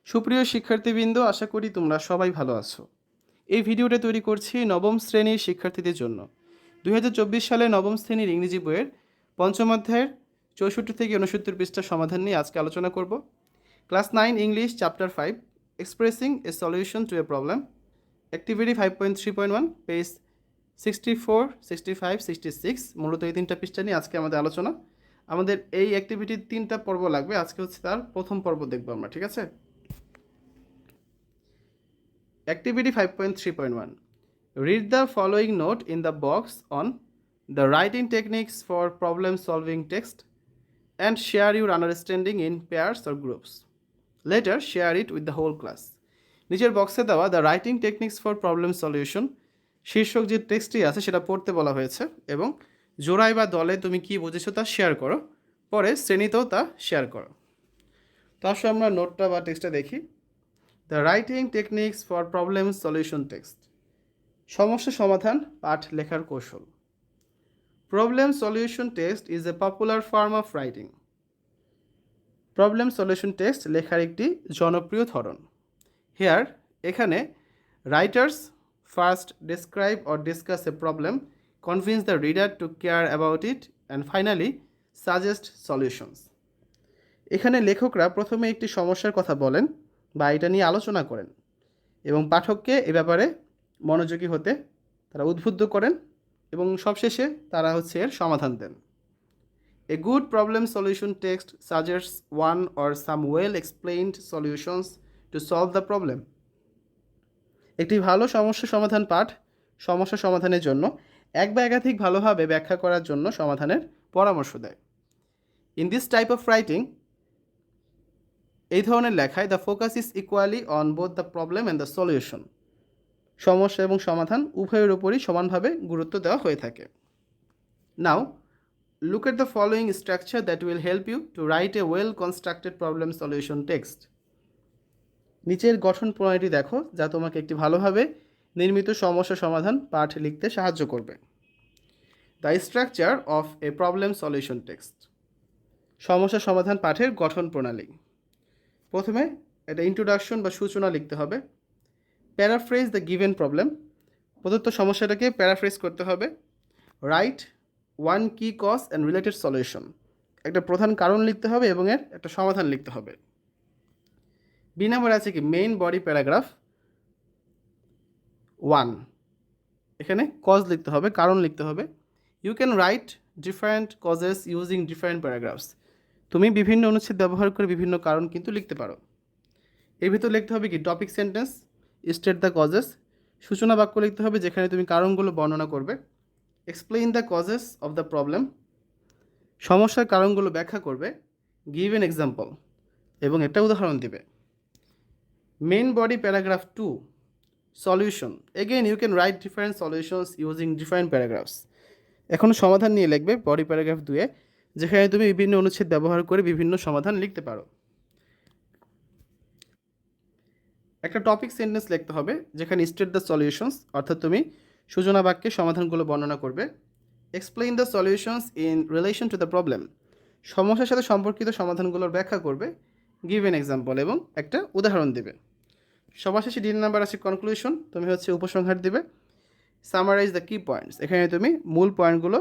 সুপ্রিয় শিক্ষার্থীবৃন্দ, আশা করি তোমরা সবাই ভালো আছো। এই ভিডিওটা তৈরি করছি নবম শ্রেণীর শিক্ষার্থীদের জন্য। 2024 সালে নবম শ্রেণীর ইংরেজি বইয়ের পঞ্চম অধ্যায়ের 64 থেকে 69 পৃষ্ঠার সমাধান নিয়ে আজকে আলোচনা করব। Class 9 English chapter 5 expressing a solution to A problem, activity 5.3.1, page 64, 65, 66। মূলত এই তিনটা পৃষ্ঠা নিয়ে আজকে আমাদের আলোচনা। আমাদের এই অ্যাক্টিভিটির 3টা পর্ব লাগবে। আজকে হচ্ছে তার প্রথম পর্ব দেখবো আমরা, ঠিক আছে? Activity 5.3.1. Read the following note in the box on the writing techniques for problem solving text and share your understanding in pairs or groups. Later, share it with the whole class. নিচের বক্সে দেওয়া the writing techniques for problem solution শীর্ষক যে টেক্সটটি আছে সেটা পড়তে বলা হয়েছে এবং জোড়ায় বা দলে তুমি কি বুঝেছো তা শেয়ার করো, পরে শ্রেণীতেও তা শেয়ার করো। তো আসলে আমরা নোটটা বা টেক্সটটা দেখি। The writing techniques for problem solution text, সমস্যা সমাধান পাঠ লেখার কৌশল। Problem solution text is a popular form of writing. Problem solution text লেখার একটি জনপ্রিয় ধরন। হেয়ার, এখানে writers first describe or discuss a problem, convince the reader to care about it and finally suggest solutions. এখানে লেখকরা প্রথমে একটি সমস্যার কথা বলেন বা এটা নিয়ে আলোচনা করেন এবং পাঠককে এ ব্যাপারে মনোযোগী হতে তারা উদ্বুদ্ধ করেন এবং সবশেষে তারা এর সমাধান দেন। A good problem solution text suggests one or some well explained solutions to solve the problem. একটি ভালো সমস্যা সমাধান পাঠ সমস্যা সমাধানের জন্য এক বা একাধিক ভালোভাবে ব্যাখ্যা করার জন্য সমাধানের পরামর্শ দেয়। In this type of writing, এই ধরনের লেখায় the focus is equally on both the problem and the solution, সমস্যা এবং সমাধান উভয়ের উপরই সমানভাবে গুরুত্ব দেওয়া হয়ে থাকে। Now look at the following structure that will help you to write a well constructed problem solution text. নিচের গঠন প্রণালীটি দেখো যা তোমাকে একটি ভালোভাবে নির্মিত সমস্যা সমাধান পাঠ লিখতে সাহায্য করবে। The structure of A problem solution text, সমস্যা সমাধান পাঠের গঠন প্রণালী। প্রথমে একটা ইন্ট্রোডাকশন বা সূচনা লিখতে হবে। প্যারাফ্রেজ দ্য গিভেন প্রবলেম, প্রদত্ত সমস্যাটাকে প্যারাফ্রেজ করতে হবে। রাইট ওয়ান কি কজ অ্যান্ড রিলেটেড সলিউশন, একটা প্রধান কারণ লিখতে হবে এবং এর একটা সমাধান লিখতে হবে। বি নাম্বার আছে কি মেইন বডি প্যারাগ্রাফ 1, এখানে কজ লিখতে হবে, কারণ লিখতে হবে। You can write different causes using different paragraphs, তুমি বিভিন্ন অনুচ্ছেদ ব্যবহার করে বিভিন্ন কারণ কিন্তু লিখতে পারো। এর ভিতর লিখতে হবে কি topic sentence, state the causes, সূচনা বাক্য লিখতে হবে যেখানে তুমি কারণগুলো বর্ণনা করবে। Explain the causes of the problem, সমস্যার কারণগুলো ব্যাখ্যা করবে। গিভ এন এক্সাম্পল, এবং একটা উদাহরণ দিবে। Main body paragraph 2, solution, again you can write different solutions using different paragraphs, এখন সমাধান নিয়ে লিখবে বডি প্যারাগ্রাফ 2 যেখানে তুমি বিভিন্ন অনুচ্ছেদ ব্যবহার করে বিভিন্ন সমাধান লিখতে পারো। একটা টপিক সেন্টেন্স লিখতে হবে যেখানে স্টেট দ্য সলিউশনস, অর্থাৎ তুমি সূচনা বাক্যে সমাধানগুলো বর্ণনা করবে। Explain the solutions in relation to the problem, সমস্যার সাথে সম্পর্কিত সমাধানগুলোর ব্যাখ্যা করবে। গিভ এন এক্সাম্পল, এবং একটা উদাহরণ দেবে। সবার শেষে ডি নাম্বার আছে কনক্লুশন, তুমি উপসংহার দিবে। সামারাইজ দ্য কি পয়েন্টস, এখানে তুমি মূল পয়েন্টগুলো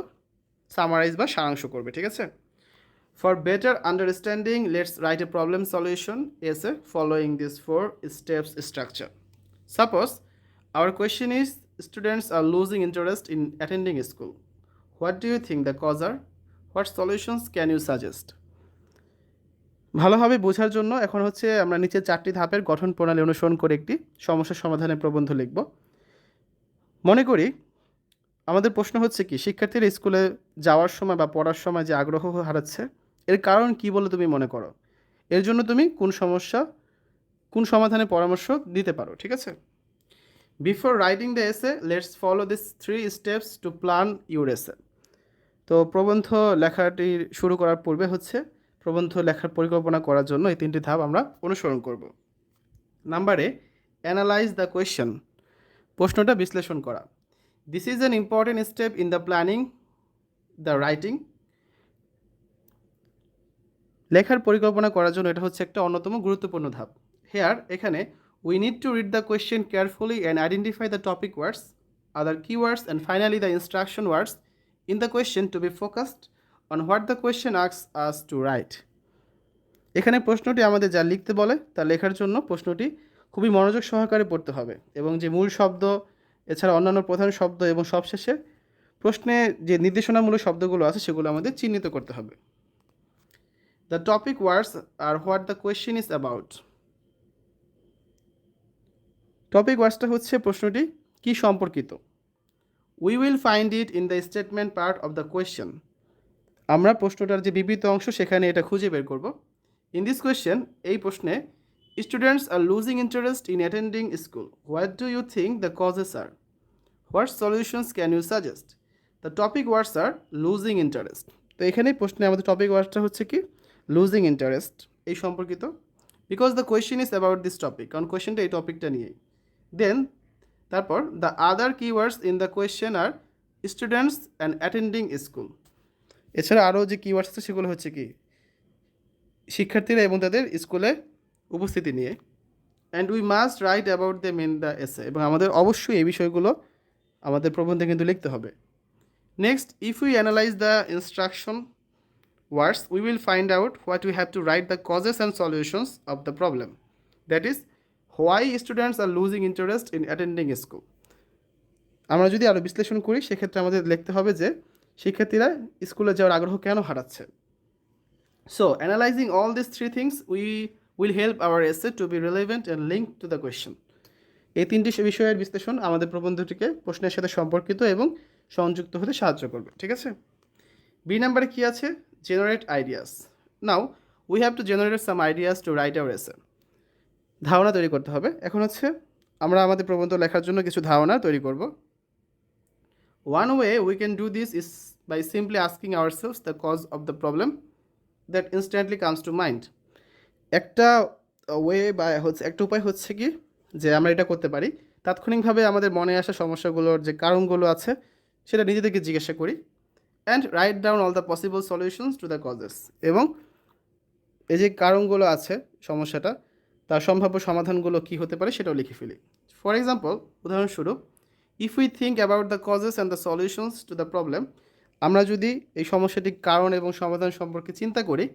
সামারাইজ বা সারাংশ করবে, ঠিক আছে? For better understanding, let's write a problem solution essay following this 4 steps structure. Suppose our question is students are losing interest in attending school. What do you think the cause are? What solutions can you suggest? ভালোভাবে বোঝার জন্য এখন আমরা নিচে 4টি ধাপের গঠন প্রণালী অনুসরণ করে একটি সমস্যা সমাধানের প্রবন্ধ লিখব। মনে করি আমাদের প্রশ্ন হচ্ছে কি শিক্ষার্থীরা স্কুলে যাওয়ার সময় বা পড়ার সময় যে আগ্রহ হারাচ্ছে এর কারণ কি বলে তুমি মনে করো? এর জন্য তুমি কোন সমাধানের পরামর্শ দিতে পারো, ঠিক আছে? Before writing the essay let's follow this 3 steps to plan your এসে। তো প্রবন্ধ লেখাটি শুরু করার পূর্বে প্রবন্ধ লেখার পরিকল্পনা করার জন্য এই 3টি ধাপ আমরা অনুসরণ করব। Number A, analyse the question, প্রশ্নটা বিশ্লেষণ করা। This is an important step in the planning the writing. লেখার পরিকল্পনা করার জন্য এটা একটা অন্যতম গুরুত্বপূর্ণ ধাপ। হেয়ার এখানে we need to read the question carefully and identify the topic words, other keywords, and finally the instruction words in the question to be focused on what the question asks us to write. এখানে প্রশ্নটি আমাদের যা লিখতে বলে তা লেখার জন্য প্রশ্নটি খুবই মনোযোগ সহকারে পড়তে হবে এবং যে মূল শব্দ এছাড়া অন্যান্য প্রধান শব্দ এবং সবশেষে প্রশ্নে যে নির্দেশনামূলক শব্দগুলো আছে সেগুলো আমাদের চিহ্নিত করতে হবে। The topic words are what the question is about. Topic ওয়ার্ডসটা হচ্ছে প্রশ্নটি কি সম্পর্কিত। We will find it in the statement part of the question. আমরা প্রশ্নটার যে বিবৃত অংশ সেখানে এটা খুঁজে বের করব। ইন দিস কোয়েশ্চেন, এই প্রশ্নে students are losing interest in attending school. What do you think the causes are? What solutions can you suggest? The topic words are losing interest. তো এখানে প্রশ্নে আমাদের টপিক ওয়ার্ডসটা হচ্ছে কি লুজিং ইন্টারেস্ট এই সম্পর্কিত, because the question is about this topic, কারণ কোয়েশ্চেনটা এই টপিকটা নিয়েই। দেন তারপর the other keywords in the question are students and attending school. এছাড়া আরও যে কিওয়ার্ডস আছে সেগুলো হচ্ছে কি শিক্ষার্থীরা এবং তাদের স্কুলে উপস্থিতি নিয়ে। And we must right about them in the essay, এবং আমাদের অবশ্যই এই বিষয়গুলো আমাদের প্রবন্ধে কিন্তু লিখতে হবে। Next, if we analyse the instruction words we will find out what we have to write the causes and solutions of the problem, that is why students are losing interest in attending school. আমরা যদি আরও বিশ্লেষণ করি সেক্ষেত্রে আমাদের লিখতে হবে যে শিক্ষার্থীরা স্কুলে যাওয়ার আগ্রহ কেন হারাচ্ছে। So analysing all this three things will help our essay to be relevant and link to the question. এই তিনটি বিষয়ের বিশ্লেষণ আমাদের প্রবন্ধটিকে প্রশ্নের সাথে সম্পর্কিত এবং সংযুক্ত হতে সাহায্য করবে। ঠিক আছে, বি নাম্বারে কী আছে? Generate ideas. Now we have to generate some ideas two right hour এসে। ধারণা তৈরি করতে হবে। এখন হচ্ছে আমরা আমাদের প্রবন্ধ লেখার জন্য কিছু ধারণা তৈরি করব। One way we can do this is by simply asking ourselves the cause of the problem that instantly comes to mind. একটা ওয়ে বা একটা উপায় হচ্ছে কি যে আমরা এটা করতে পারি, তাৎক্ষণিকভাবে আমাদের মনে আসা সমস্যাগুলোর যে কারণগুলো আছে সেটা নিজেদেরকে জিজ্ঞাসা করি, and write down all the possible solutions to the causes. এবং এই যে কারণগুলো আছে সমস্যাটা তার সম্ভাব্য সমাধানগুলো কী হতে পারে সেটাও লিখে ফেলি। ফর এক্সাম্পল, উদাহরণস্বরূপ, if we think about the causes and the solutions to the problem, আমরা যদি এই সমস্যাটির কারণ এবং সমাধান সম্পর্কে চিন্তা করি,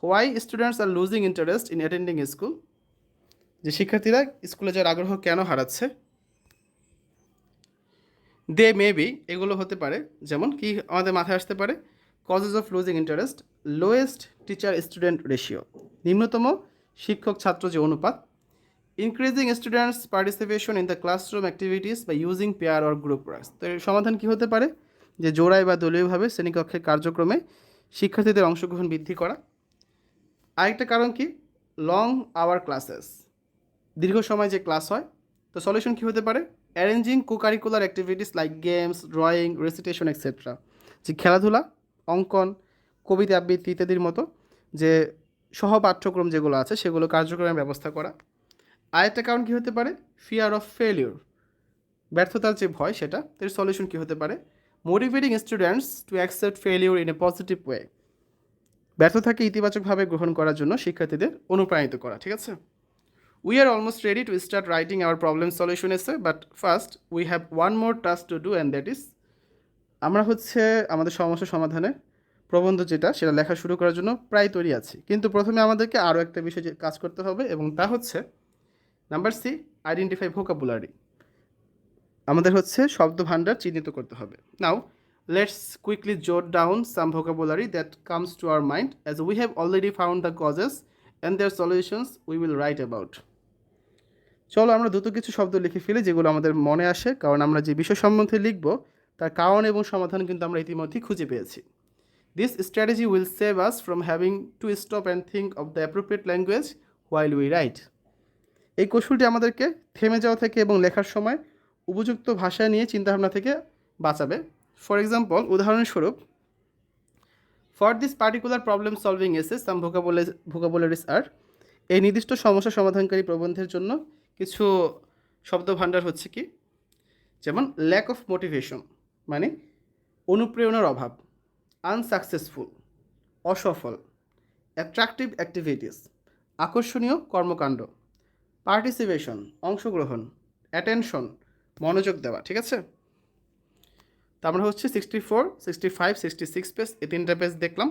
why students are losing interest in attending school, যে শিক্ষার্থীরা স্কুলে যাওয়ার আগ্রহ কেন হারাচ্ছে, দে মে বি, এগুলো হতে পারে যেমন কি আমাদের মাথায় আসতে পারে, causes of losing interest, lowest teacher student ratio, নিম্নতম শিক্ষক ছাত্র যে অনুপাত, increasing students participation in the classroom activities by using pair or group works. তো এর সমাধান কী হতে পারে? যে জোড়ায় বা দলীয়ভাবে শ্রেণীকক্ষের কার্যক্রমে শিক্ষার্থীদের অংশগ্রহণ বৃদ্ধি করা। আরেকটা কারণ কি? লং আওয়ার ক্লাসেস, দীর্ঘ সময় যে ক্লাস হয়। তো সলিউশন কী হতে পারে? Arranging co-curricular activities like games, drawing, recitation etcetera, যে খেলাধুলা, অঙ্কন, কবিতা আবৃত্তি ইত্যাদির মতো যে সহ পাঠ্যক্রম যেগুলো আছে সেগুলো কার্যক্রমের ব্যবস্থা করা। আরেকটা কারণ কী হতে পারে? ফিয়ার অফ ফেলিওর, ব্যর্থতার যে ভয় সেটা। এর সলিউশন কী হতে পারে? Motivating students to accept failure in a positive way, ব্যর্থতাকে ইতিবাচকভাবে গ্রহণ করার জন্য শিক্ষার্থীদের অনুপ্রাণিত করা। ঠিক আছে, we are almost ready to start writing our problem solution essay, but first we have one more task to do, and that is, আমরা হচ্ছে আমাদের সমস্যা সমাধানে প্রবন্ধ যেটা সেটা লেখা শুরু করার জন্য প্রায় তৈরি আছি, কিন্তু প্রথমে আমাদেরকে আরও একটা বিষয় কাজ করতে হবে, এবং তা হচ্ছে নাম্বার সি, আইডেন্টিফাই ভোকাবুলারি। আমাদের হচ্ছে শব্দ ভাণ্ডার চিহ্নিত করতে হবে। Now let's quickly jot down some vocabulary that comes to our mind, as we have already found the causes and their solutions we will write about. চলো আমরা দ্রুত কিছু শব্দ লিখে ফেলি যেগুলো আমাদের মনে আসে, কারণ আমরা যে বিষয় সম্বন্ধে লিখব তার কারণ এবং সমাধান কিন্তু আমরা ইতিমধ্যেই খুঁজে পেয়েছি। This strategy will save us from having to stop and think of the appropriate language while we write. এই কৌশলটি আমাদেরকে থেমে যাওয়া থেকে এবং লেখার সময় উপযুক্ত ভাষা নিয়ে চিন্তাভাবনা থেকে বাঁচাবে। ফর এক্সাম্পল, উদাহরণস্বরূপ, for this particular problem solving এসে সাম ভোকাবুলারিজ আর, এই নির্দিষ্ট সমস্যা সমাধানকারী প্রবন্ধের জন্য কিছু শব্দ ভাণ্ডার হচ্ছে কি, যেমন ল্যাক অফ মোটিভেশন মানে অনুপ্রেরণার অভাব, আনসাকসেসফুল অসফল, অ্যাট্রাকটিভ অ্যাক্টিভিটিস আকর্ষণীয় কর্মকাণ্ড, পার্টিসিপেশন অংশগ্রহণ, অ্যাটেনশন মনোযোগ দেওয়া, ঠিক আছে। তো আমরা হচ্ছে 64, 65, 66 পেজ, এই তিনটা পেজ দেখলাম।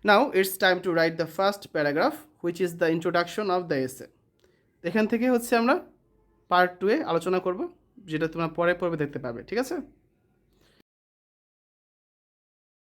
Now it's time to write the first paragraph which is the introduction of the essay. এখান থেকে হচ্ছে আমরা পার্ট 2 এ আলোচনা করব, যেটা তোমরা পরে পর্বে দেখতে পাবে, ঠিক আছে।